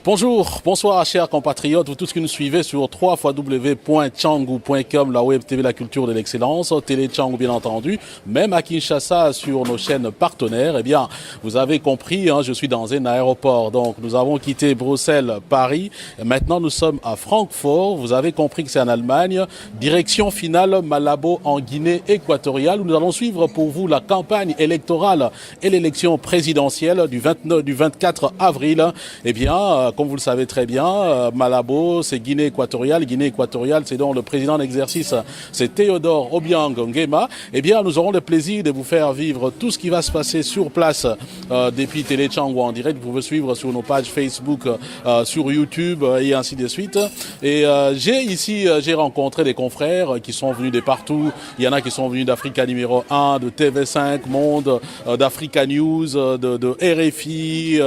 Bonjour, bonsoir chers compatriotes, vous tous qui nous suivez sur www.tchangou.com, la web TV, la culture de l'excellence, Télé Tchangou bien entendu, même à Kinshasa sur nos chaînes partenaires. Eh bien, vous avez compris, je suis dans un aéroport, donc nous avons quitté Bruxelles, Paris, et maintenant nous sommes à Francfort. Vous avez compris que c'est en Allemagne, direction finale Malabo en Guinée équatoriale, où nous allons suivre pour vous la campagne électorale et l'élection présidentielle du 24 avril. Eh bien, comme vous le savez très bien, Malabo, c'est Guinée équatoriale. Guinée équatoriale, c'est donc le président d'exercice, c'est Théodore Obiang Nguema. Eh bien, nous aurons le plaisir de vous faire vivre tout ce qui va se passer sur place depuis Télé Tchangou en direct. Vous pouvez suivre sur nos pages Facebook, sur YouTube et ainsi de suite. Et j'ai rencontré des confrères qui sont venus de partout. Il y en a qui sont venus d'Africa numéro 1, de TV5 Monde, d'Africa News, de RFI,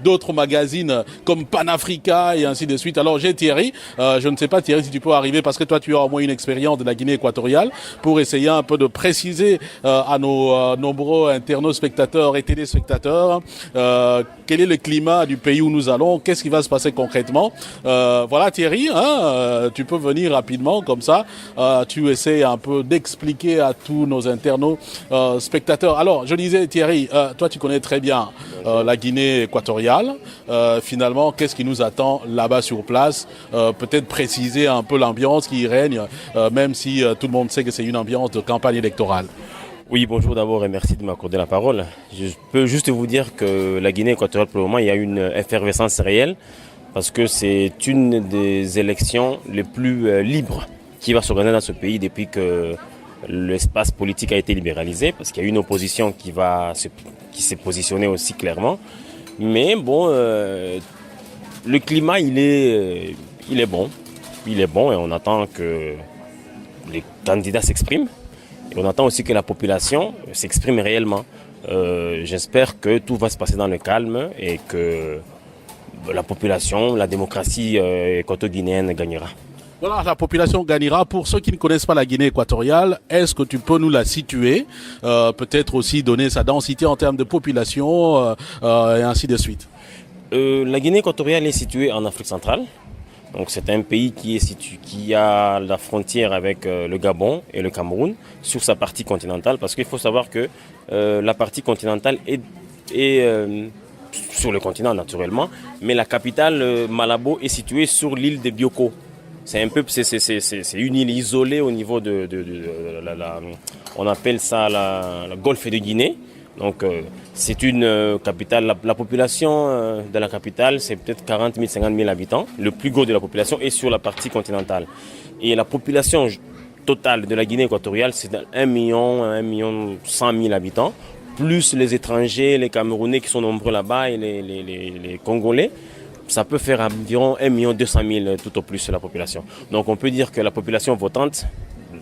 d'autres magazines comme Panafrica et ainsi de suite. Alors j'ai Thierry, je ne sais pas Thierry si tu peux arriver parce que toi tu as au moins une expérience de la Guinée équatoriale pour essayer un peu de préciser à nos nombreux internautes, spectateurs et téléspectateurs quel est le climat du pays où nous allons, qu'est-ce qui va se passer concrètement. Voilà Thierry, tu peux venir rapidement comme ça, tu essaies un peu d'expliquer à tous nos internautes, spectateurs. Alors je disais Thierry, toi tu connais très bien la Guinée équatoriale. Finalement, qu'est-ce qui nous attend là-bas sur place? Peut-être préciser un peu l'ambiance qui y règne, même si tout le monde sait que c'est une ambiance de campagne électorale. Oui, bonjour d'abord et merci de m'accorder la parole. Je peux juste vous dire que la Guinée équatoriale, pour le moment, il y a une effervescence réelle parce que c'est une des élections les plus libres qui va s'organiser dans ce pays depuis que l'espace politique a été libéralisé, parce qu'il y a une opposition qui s'est positionnée aussi clairement. Mais bon, le climat, il est bon. Il est bon et on attend que les candidats s'expriment. Et on attend aussi que la population s'exprime réellement. J'espère que tout va se passer dans le calme et que la population, la démocratie équato-guinéenne gagnera. Voilà, la population gagnera. Pour ceux qui ne connaissent pas la Guinée équatoriale, est-ce que tu peux nous la situer, peut-être aussi donner sa densité en termes de population et ainsi de suite? La Guinée équatoriale est située en Afrique centrale. Donc c'est un pays qui a la frontière avec le Gabon et le Cameroun sur sa partie continentale, parce qu'il faut savoir que la partie continentale est sur le continent naturellement, mais la capitale Malabo est située sur l'île de Bioko. C'est une île isolée au niveau on appelle ça la golfe de Guinée. Donc c'est une capitale, la population de la capitale c'est peut-être 40 000, 50 000 habitants. Le plus gros de la population est sur la partie continentale. Et la population totale de la Guinée équatoriale c'est 1 million 100 000 habitants, plus les étrangers, les Camerounais qui sont nombreux là-bas et les Congolais. Ça peut faire environ 1 200 000 tout au plus la population. Donc on peut dire que la population votante,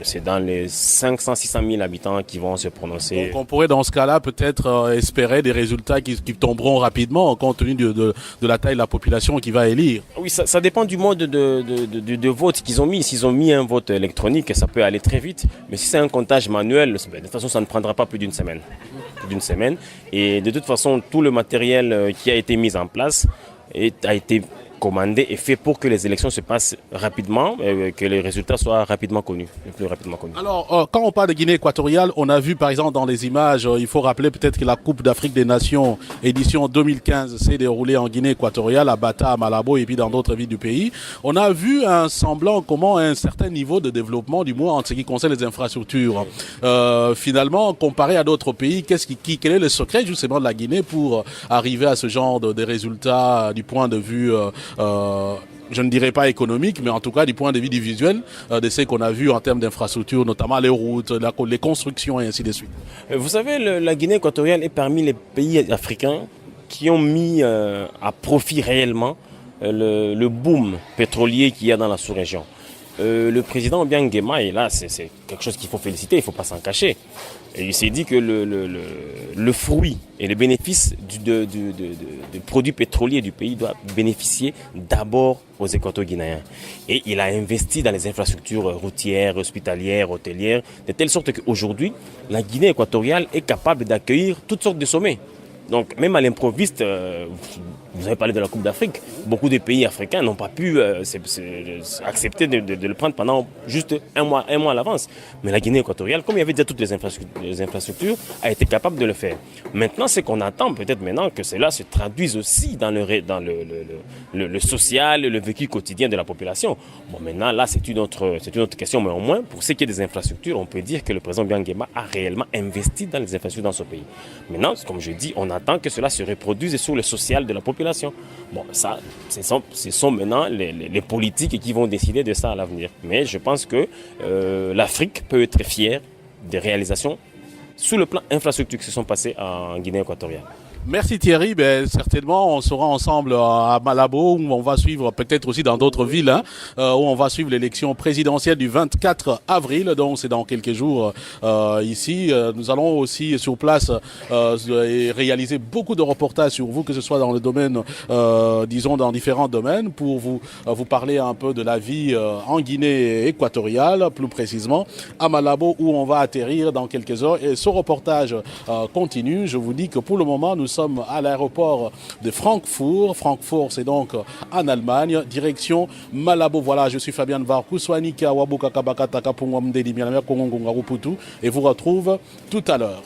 c'est dans les 500-600 000 habitants qui vont se prononcer. Donc on pourrait dans ce cas-là peut-être espérer des résultats qui tomberont rapidement compte tenu de la taille de la population qui va élire. Oui, ça dépend du mode de vote qu'ils ont mis. S'ils ont mis un vote électronique, ça peut aller très vite. Mais si c'est un comptage manuel, de toute façon ça ne prendra pas plus d'une semaine. Et de toute façon, tout le matériel qui a été mis en place a été commandé et fait pour que les élections se passent rapidement et que les résultats soient rapidement connus, le plus rapidement connus. Alors, quand on parle de Guinée équatoriale, on a vu par exemple dans les images, il faut rappeler peut-être que la Coupe d'Afrique des Nations édition 2015 s'est déroulée en Guinée équatoriale, à Bata, à Malabo et puis dans d'autres villes du pays. On a vu un semblant comment un certain niveau de développement, du moins en ce qui concerne les infrastructures. Finalement, comparé à d'autres pays, quel est le secret justement de la Guinée pour arriver à ce genre de résultats du point de vue je ne dirais pas économique, mais en tout cas du point de vue du visuel, de ce qu'on a vu en termes d'infrastructures, notamment les routes, les constructions et ainsi de suite. Vous savez, la Guinée équatoriale est parmi les pays africains qui ont mis à profit réellement le boom pétrolier qu'il y a dans la sous-région. Le président Obiang Nguema, et là c'est quelque chose qu'il faut féliciter, il ne faut pas s'en cacher. Et il s'est dit que le fruit et le bénéfice du produit pétrolier du pays doit bénéficier d'abord aux Équato-Guinéens. Et il a investi dans les infrastructures routières, hospitalières, hôtelières, de telle sorte qu'aujourd'hui, la Guinée équatoriale est capable d'accueillir toutes sortes de sommets. Donc même à l'improviste, vous avez parlé de la Coupe d'Afrique, beaucoup de pays africains n'ont pas pu accepter de le prendre pendant juste un mois à l'avance. Mais la Guinée équatoriale, comme il y avait déjà toutes les infrastructures, a été capable de le faire. Maintenant, c'est qu'on attend peut-être maintenant que cela se traduise aussi dans le social, le vécu quotidien de la population. Bon, maintenant, là, c'est une autre question, mais au moins, pour ce qui est des infrastructures, on peut dire que le président Biangema a réellement investi dans les infrastructures dans ce pays. Maintenant, comme je dis, on attend que cela se reproduise sur le social de la population. Bon, ça, ce sont maintenant les politiques qui vont décider de ça à l'avenir. Mais je pense que l'Afrique peut être fière des réalisations sous le plan infrastructure qui se sont passées en Guinée équatoriale. Merci Thierry, ben, certainement on sera ensemble à Malabo où on va suivre peut-être aussi dans d'autres villes où on va suivre l'élection présidentielle du 24 avril, donc c'est dans quelques jours ici. Nous allons aussi sur place réaliser beaucoup de reportages sur vous, que ce soit dans le domaine, disons dans différents domaines, pour vous parler un peu de la vie en Guinée équatoriale, plus précisément à Malabo où on va atterrir dans quelques heures. Et ce reportage continue. Je vous dis que pour le moment nous sommes à l'aéroport de Francfort. Francfort, c'est donc en Allemagne, direction Malabo. Voilà, je suis Fabien Varkou, et vous retrouve tout à l'heure.